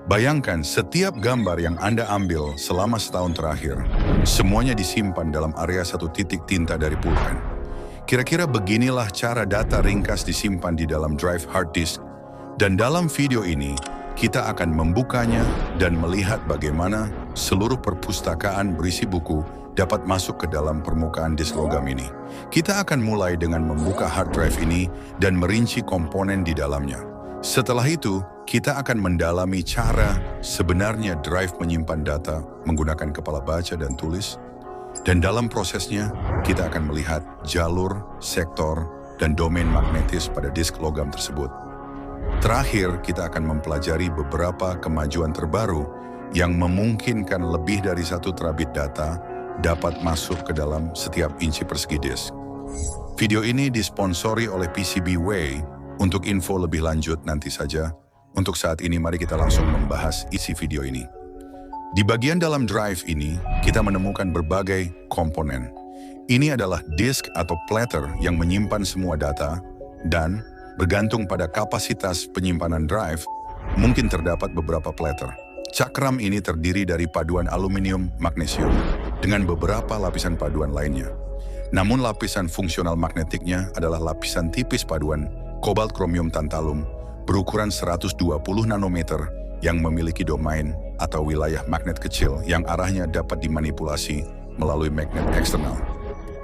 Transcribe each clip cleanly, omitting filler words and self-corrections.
Bayangkan setiap gambar yang Anda ambil selama setahun terakhir, semuanya disimpan dalam area satu titik tinta dari pulpen. Kira-kira beginilah cara data ringkas disimpan di dalam drive hard disk. Dan dalam video ini, kita akan membukanya dan melihat bagaimana seluruh perpustakaan berisi buku dapat masuk ke dalam permukaan disk logam ini. Kita akan mulai dengan membuka hard drive ini dan merinci komponen di dalamnya. Setelah itu, kita akan mendalami cara sebenarnya drive menyimpan data menggunakan kepala baca dan tulis. Dan dalam prosesnya, kita akan melihat jalur, sektor, dan domain magnetis pada disk logam tersebut. Terakhir, kita akan mempelajari beberapa kemajuan terbaru yang memungkinkan lebih dari 1 terabit data dapat masuk ke dalam setiap inci persegi disk. Video ini disponsori oleh PCBWay. Untuk info lebih lanjut nanti saja. Untuk saat ini mari kita langsung membahas isi video ini. Di bagian dalam drive ini, kita menemukan berbagai komponen. Ini adalah disk atau platter yang menyimpan semua data dan bergantung pada kapasitas penyimpanan drive, mungkin terdapat beberapa platter. Cakram ini terdiri dari paduan aluminium magnesium dengan beberapa lapisan paduan lainnya. Namun lapisan fungsional magnetiknya adalah lapisan tipis paduan kobalt kromium tantalum berukuran 120 nanometer yang memiliki domain atau wilayah magnet kecil yang arahnya dapat dimanipulasi melalui magnet eksternal.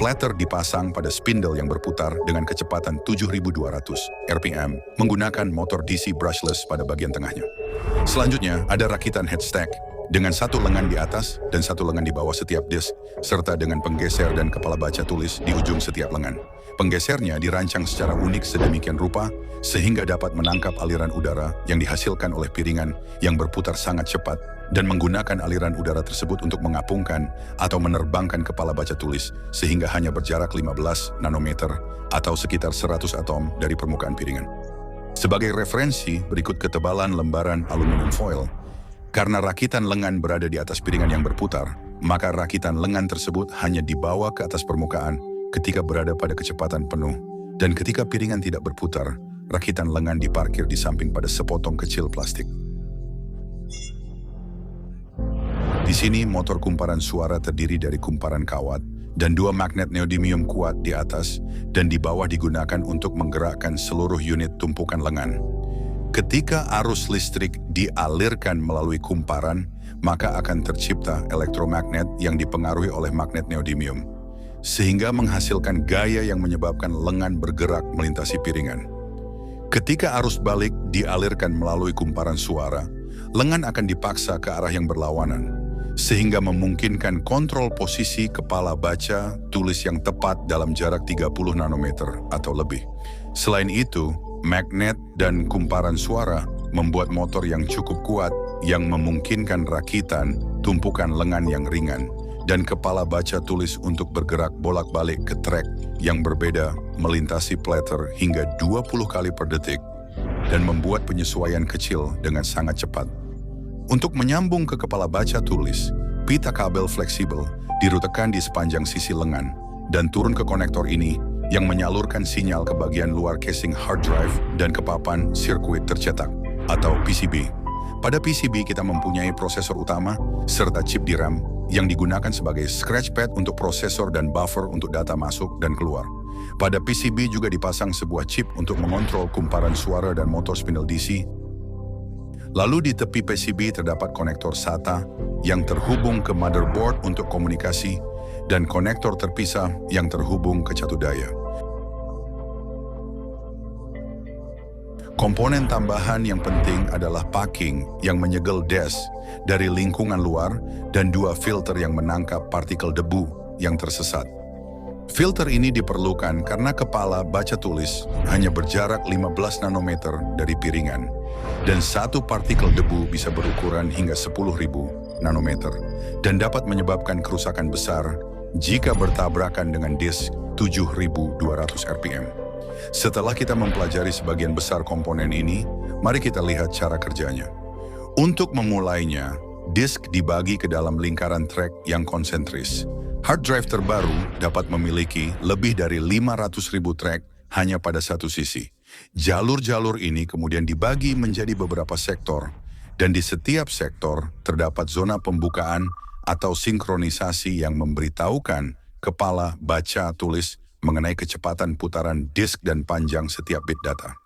Platter dipasang pada spindle yang berputar dengan kecepatan 7.200 RPM menggunakan motor DC brushless pada bagian tengahnya. Selanjutnya ada rakitan headstack dengan 1 lengan di atas dan 1 lengan di bawah setiap disk, serta dengan penggeser dan kepala baca tulis di ujung setiap lengan. Penggesernya dirancang secara unik sedemikian rupa sehingga dapat menangkap aliran udara yang dihasilkan oleh piringan yang berputar sangat cepat dan menggunakan aliran udara tersebut untuk mengapungkan atau menerbangkan kepala baca tulis sehingga hanya berjarak 15 nanometer atau sekitar 100 atom dari permukaan piringan. Sebagai referensi, berikut ketebalan lembaran aluminium foil. Karena rakitan lengan berada di atas piringan yang berputar, maka rakitan lengan tersebut hanya dibawa ke atas permukaan ketika berada pada kecepatan penuh. Dan ketika piringan tidak berputar, rakitan lengan diparkir di samping pada sepotong kecil plastik. Di sini motor kumparan suara terdiri dari kumparan kawat dan 2 magnet neodymium kuat di atas dan di bawah digunakan untuk menggerakkan seluruh unit tumpukan lengan. Ketika arus listrik dialirkan melalui kumparan, maka akan tercipta elektromagnet yang dipengaruhi oleh magnet neodymium, sehingga menghasilkan gaya yang menyebabkan lengan bergerak melintasi piringan. Ketika arus balik dialirkan melalui kumparan suara, lengan akan dipaksa ke arah yang berlawanan, sehingga memungkinkan kontrol posisi kepala baca tulis yang tepat dalam jarak 30 nanometer atau lebih. Selain itu, magnet dan kumparan suara membuat motor yang cukup kuat yang memungkinkan rakitan, tumpukan lengan yang ringan, dan kepala baca tulis untuk bergerak bolak-balik ke trek yang berbeda melintasi platter hingga 20 kali per detik dan membuat penyesuaian kecil dengan sangat cepat. Untuk menyambung ke kepala baca tulis, pita kabel fleksibel dirutakan di sepanjang sisi lengan dan turun ke konektor ini yang menyalurkan sinyal ke bagian luar casing hard drive dan ke papan sirkuit tercetak atau PCB. Pada PCB kita mempunyai prosesor utama serta chip DRAM yang digunakan sebagai scratchpad untuk prosesor dan buffer untuk data masuk dan keluar. Pada PCB juga dipasang sebuah chip untuk mengontrol kumparan suara dan motor spindle DC. Lalu di tepi PCB terdapat konektor SATA yang terhubung ke motherboard untuk komunikasi dan konektor terpisah yang terhubung ke catu daya. Komponen tambahan yang penting adalah packing yang menyegel desk dari lingkungan luar dan 2 filter yang menangkap partikel debu yang tersesat. Filter ini diperlukan karena kepala baca tulis hanya berjarak 15 nanometer dari piringan dan 1 partikel debu bisa berukuran hingga 10.000 nanometer dan dapat menyebabkan kerusakan besar jika bertabrakan dengan disk 7.200 RPM. Setelah kita mempelajari sebagian besar komponen ini, mari kita lihat cara kerjanya. Untuk memulainya, disk dibagi ke dalam lingkaran track yang konsentris. Hard drive terbaru dapat memiliki lebih dari 500.000 track hanya pada satu sisi. Jalur-jalur ini kemudian dibagi menjadi beberapa sektor, Dan di setiap sektor terdapat zona pembukaan atau sinkronisasi yang memberitahukan kepala baca tulis mengenai kecepatan putaran disk dan panjang setiap bit data.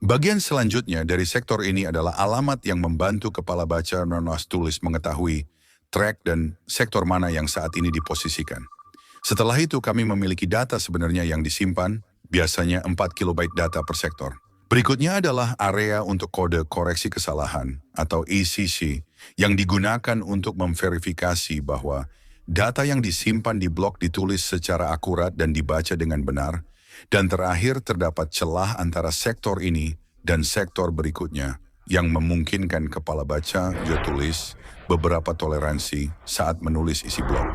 Bagian selanjutnya dari sektor ini adalah alamat yang membantu kepala baca non tulis mengetahui track dan sektor mana yang saat ini diposisikan. Setelah itu kami memiliki data sebenarnya yang disimpan, biasanya 4 kilobyte data per sektor. Berikutnya adalah area untuk kode koreksi kesalahan atau ECC yang digunakan untuk memverifikasi bahwa data yang disimpan di blok ditulis secara akurat dan dibaca dengan benar. Dan terakhir terdapat celah antara sektor ini dan sektor berikutnya yang memungkinkan kepala baca dan tulis beberapa toleransi saat menulis isi blok.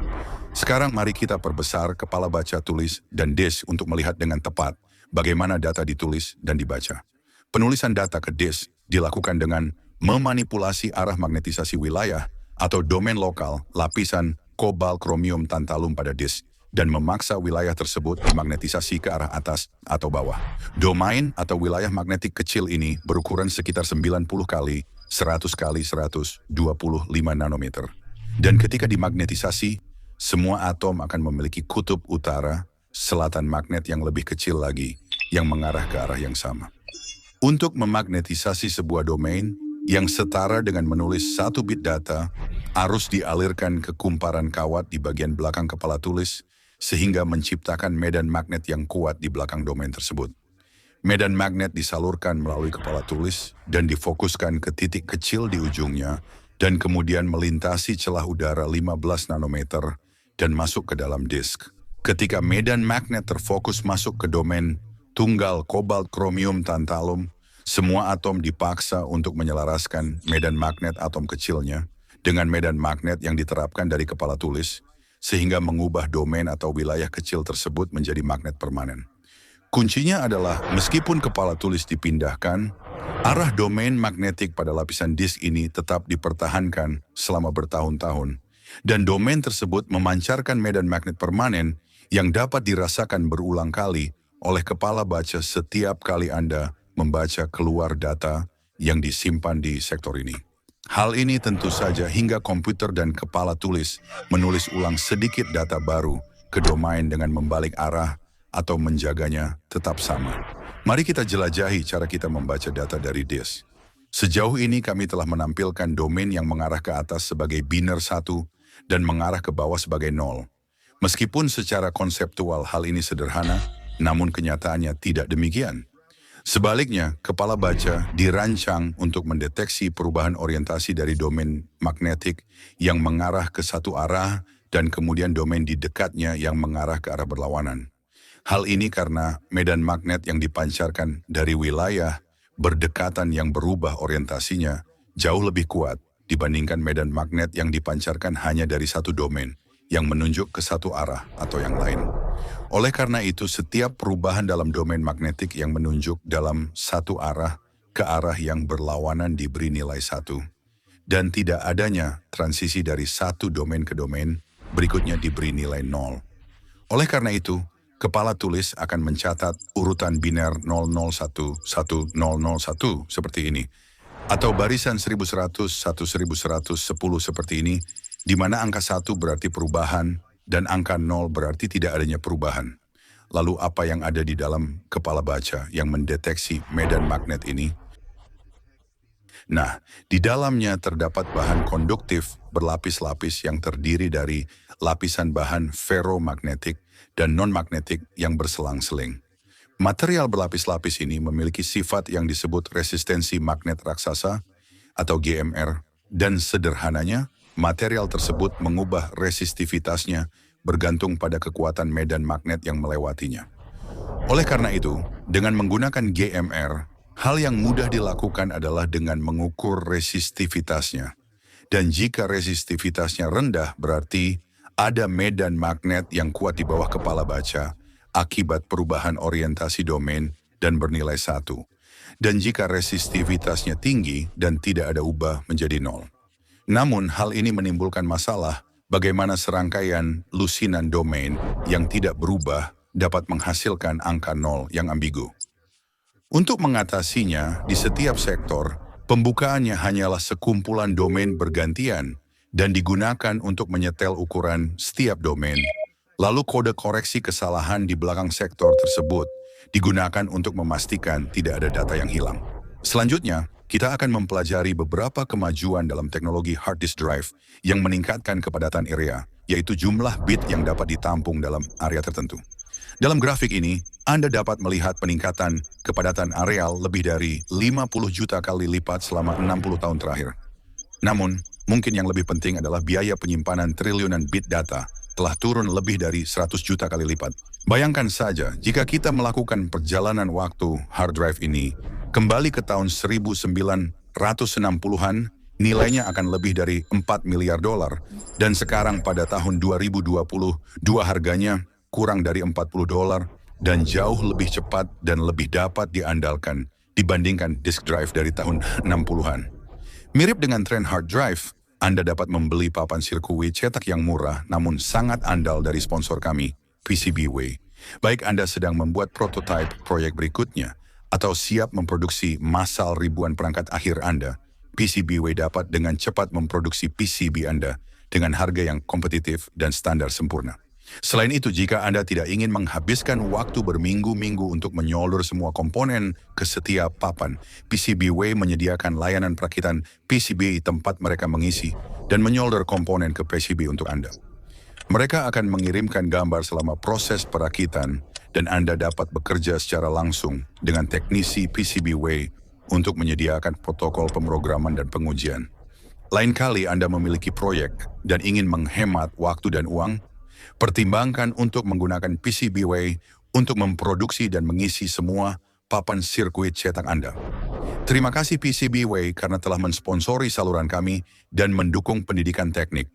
Sekarang mari kita perbesar kepala baca tulis dan disk untuk melihat dengan tepat bagaimana data ditulis dan dibaca. Penulisan data ke disk dilakukan dengan memanipulasi arah magnetisasi wilayah atau domain lokal lapisan kobalt kromium tantalum pada disk dan memaksa wilayah tersebut dimagnetisasi ke arah atas atau bawah. Domain atau wilayah magnetik kecil ini berukuran sekitar 90 kali 100 kali 125 nanometer. Dan ketika dimagnetisasi, semua atom akan memiliki kutub utara, selatan magnet yang lebih kecil lagi, yang mengarah ke arah yang sama. Untuk memagnetisasi sebuah domain yang setara dengan menulis 1 bit data, arus dialirkan ke kumparan kawat di bagian belakang kepala tulis, sehingga menciptakan medan magnet yang kuat di belakang domain tersebut. Medan magnet disalurkan melalui kepala tulis dan difokuskan ke titik kecil di ujungnya, dan kemudian melintasi celah udara 15 nanometer dan masuk ke dalam disk. Ketika medan magnet terfokus masuk ke domain tunggal kobalt kromium tantalum, semua atom dipaksa untuk menyelaraskan medan magnet atom kecilnya dengan medan magnet yang diterapkan dari kepala tulis, sehingga mengubah domain atau wilayah kecil tersebut menjadi magnet permanen. Kuncinya adalah meskipun kepala tulis dipindahkan, arah domain magnetik pada lapisan disk ini tetap dipertahankan selama bertahun-tahun, dan domain tersebut memancarkan medan magnet permanen yang dapat dirasakan berulang kali oleh kepala baca setiap kali Anda membaca keluar data yang disimpan di sektor ini. Hal ini tentu saja hingga komputer dan kepala tulis menulis ulang sedikit data baru ke domain dengan membalik arah atau menjaganya tetap sama. Mari kita jelajahi cara kita membaca data dari disk. Sejauh ini kami telah menampilkan domain yang mengarah ke atas sebagai biner 1 dan mengarah ke bawah sebagai 0. Meskipun secara konseptual hal ini sederhana, namun kenyataannya tidak demikian. Sebaliknya, kepala baca dirancang untuk mendeteksi perubahan orientasi dari domain magnetik yang mengarah ke satu arah dan kemudian domain di dekatnya yang mengarah ke arah berlawanan. Hal ini karena medan magnet yang dipancarkan dari wilayah berdekatan yang berubah orientasinya jauh lebih kuat dibandingkan medan magnet yang dipancarkan hanya dari satu domain yang menunjuk ke satu arah atau yang lain. Oleh karena itu, setiap perubahan dalam domain magnetik yang menunjuk dalam satu arah ke arah yang berlawanan diberi nilai 1. Dan tidak adanya transisi dari satu domain ke domain berikutnya diberi nilai 0. Oleh karena itu, kepala tulis akan mencatat urutan biner 0011001 seperti ini, atau barisan 1100 1110 seperti ini, di mana angka 1 berarti perubahan dan angka 0 berarti tidak adanya perubahan. Lalu apa yang ada di dalam kepala baca yang mendeteksi medan magnet ini? Nah, di dalamnya terdapat bahan konduktif berlapis-lapis yang terdiri dari lapisan bahan ferromagnetik dan non-magnetik yang berselang-seling. Material berlapis-lapis ini memiliki sifat yang disebut resistensi magnet raksasa atau GMR, dan sederhananya, material tersebut mengubah resistivitasnya bergantung pada kekuatan medan magnet yang melewatinya. Oleh karena itu, dengan menggunakan GMR, hal yang mudah dilakukan adalah dengan mengukur resistivitasnya. Dan jika resistivitasnya rendah, berarti ada medan magnet yang kuat di bawah kepala baca akibat perubahan orientasi domain dan bernilai 1. Dan jika resistivitasnya tinggi dan tidak ada ubah menjadi 0. Namun, hal ini menimbulkan masalah bagaimana serangkaian lusinan domain yang tidak berubah dapat menghasilkan angka 0 yang ambigu. Untuk mengatasinya, di setiap sektor, Pembukaannya hanyalah sekumpulan domain bergantian dan digunakan untuk menyetel ukuran setiap domain. Lalu kode koreksi kesalahan di belakang sektor tersebut digunakan untuk memastikan tidak ada data yang hilang. Selanjutnya, kita akan mempelajari beberapa kemajuan dalam teknologi hard disk drive yang meningkatkan kepadatan area, yaitu jumlah bit yang dapat ditampung dalam area tertentu. Dalam grafik ini, Anda dapat melihat peningkatan kepadatan areal lebih dari 50 juta kali lipat selama 60 tahun terakhir. Namun, mungkin yang lebih penting adalah biaya penyimpanan triliunan bit data telah turun lebih dari 100 juta kali lipat. Bayangkan saja, jika kita melakukan perjalanan waktu hard drive ini kembali ke tahun 1960-an, nilainya akan lebih dari 4 miliar dolar, dan sekarang pada tahun 2022 harganya kurang dari 40 dolar, dan jauh lebih cepat dan lebih dapat diandalkan dibandingkan disk drive dari tahun 60-an. Mirip dengan tren hard drive, Anda dapat membeli papan sirkuit cetak yang murah namun sangat andal dari sponsor kami, PCBWay. Baik Anda sedang membuat prototipe proyek berikutnya atau siap memproduksi massal ribuan perangkat akhir Anda, PCBWay dapat dengan cepat memproduksi PCB Anda dengan harga yang kompetitif dan standar sempurna. Selain itu, jika Anda tidak ingin menghabiskan waktu berminggu-minggu untuk menyolder semua komponen ke setiap papan, PCBWay menyediakan layanan perakitan PCB tempat mereka mengisi dan menyolder komponen ke PCB untuk Anda. Mereka akan mengirimkan gambar selama proses perakitan dan Anda dapat bekerja secara langsung dengan teknisi PCBWay untuk menyediakan protokol pemrograman dan pengujian. Lain kali Anda memiliki proyek dan ingin menghemat waktu dan uang, pertimbangkan untuk menggunakan PCBWay untuk memproduksi dan mengisi semua papan sirkuit cetak Anda. Terima kasih PCBWay karena telah mensponsori saluran kami dan mendukung pendidikan teknik.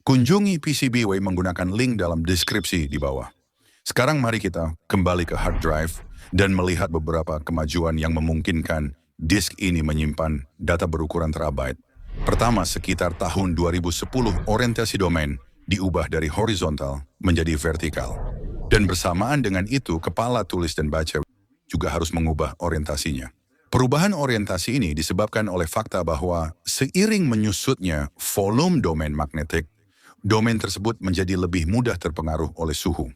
Kunjungi PCBWay menggunakan link dalam deskripsi di bawah. Sekarang mari kita kembali ke hard drive dan melihat beberapa kemajuan yang memungkinkan disk ini menyimpan data berukuran terabyte. Pertama, sekitar tahun 2010, orientasi domain diubah dari horizontal menjadi vertikal. Dan bersamaan dengan itu, kepala tulis dan baca juga harus mengubah orientasinya. Perubahan orientasi ini disebabkan oleh fakta bahwa seiring menyusutnya volume domain magnetik, domain tersebut menjadi lebih mudah terpengaruh oleh suhu.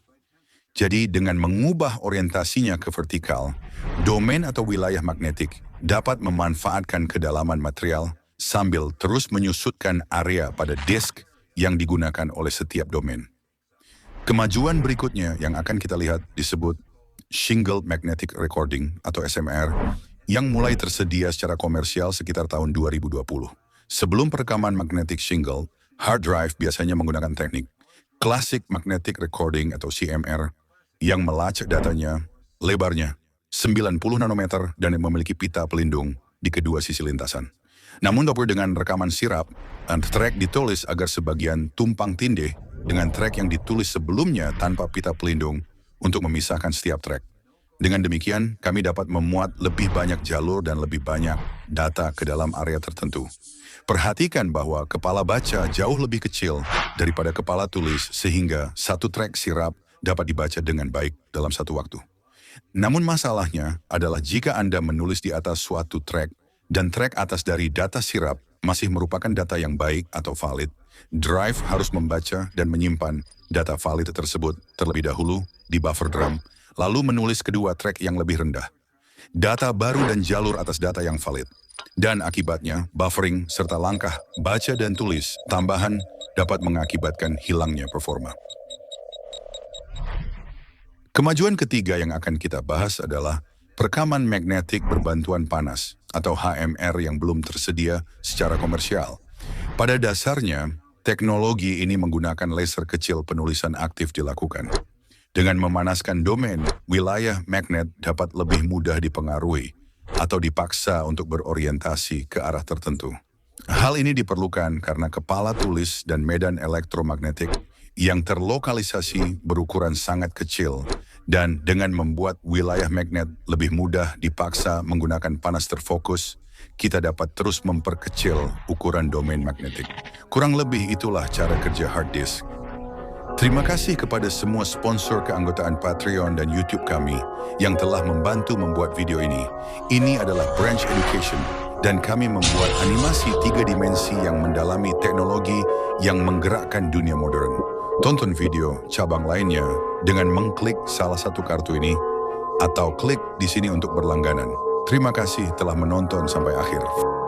Jadi dengan mengubah orientasinya ke vertikal, domain atau wilayah magnetik dapat memanfaatkan kedalaman material sambil terus menyusutkan area pada disk yang digunakan oleh setiap domain. Kemajuan berikutnya yang akan kita lihat disebut Shingled Magnetic Recording atau SMR yang mulai tersedia secara komersial sekitar tahun 2020. Sebelum perekaman magnetic shingle, hard drive biasanya menggunakan teknik Classic Magnetic Recording atau CMR yang melacak datanya, lebarnya 90 nanometer dan memiliki pita pelindung di kedua sisi lintasan. Namun dengan rekaman sirap, track ditulis agar sebagian tumpang tindih dengan track yang ditulis sebelumnya tanpa pita pelindung untuk memisahkan setiap track. Dengan demikian, kami dapat memuat lebih banyak jalur dan lebih banyak data ke dalam area tertentu. Perhatikan bahwa kepala baca jauh lebih kecil daripada kepala tulis sehingga satu track sirap dapat dibaca dengan baik dalam satu waktu. Namun masalahnya adalah jika Anda menulis di atas suatu track dan track atas dari data sirap masih merupakan data yang baik atau valid, drive harus membaca dan menyimpan data valid tersebut terlebih dahulu di buffer drum, lalu menulis kedua track yang lebih rendah. Data baru dan jalur atas data yang valid. Dan akibatnya, buffering serta langkah baca dan tulis tambahan dapat mengakibatkan hilangnya performa. Kemajuan ketiga yang akan kita bahas adalah perekaman magnetik berbantuan panas atau HMR yang belum tersedia secara komersial. Pada dasarnya, teknologi ini menggunakan laser kecil penulisan aktif dilakukan. Dengan memanaskan domain, wilayah magnet dapat lebih mudah dipengaruhi atau dipaksa untuk berorientasi ke arah tertentu. Hal ini diperlukan karena kepala tulis dan medan elektromagnetik yang terlokalisasi berukuran sangat kecil dan dengan membuat wilayah magnet lebih mudah dipaksa menggunakan panas terfokus, kita dapat terus memperkecil ukuran domain magnetik. Kurang lebih itulah cara kerja hard disk. Terima kasih kepada semua sponsor keanggotaan Patreon dan YouTube kami yang telah membantu membuat video ini. Ini adalah Branch Education dan kami membuat animasi 3 dimensi yang mendalami teknologi yang menggerakkan dunia modern. Tonton video cabang lainnya dengan mengklik salah satu kartu ini atau klik di sini untuk berlangganan. Terima kasih telah menonton sampai akhir.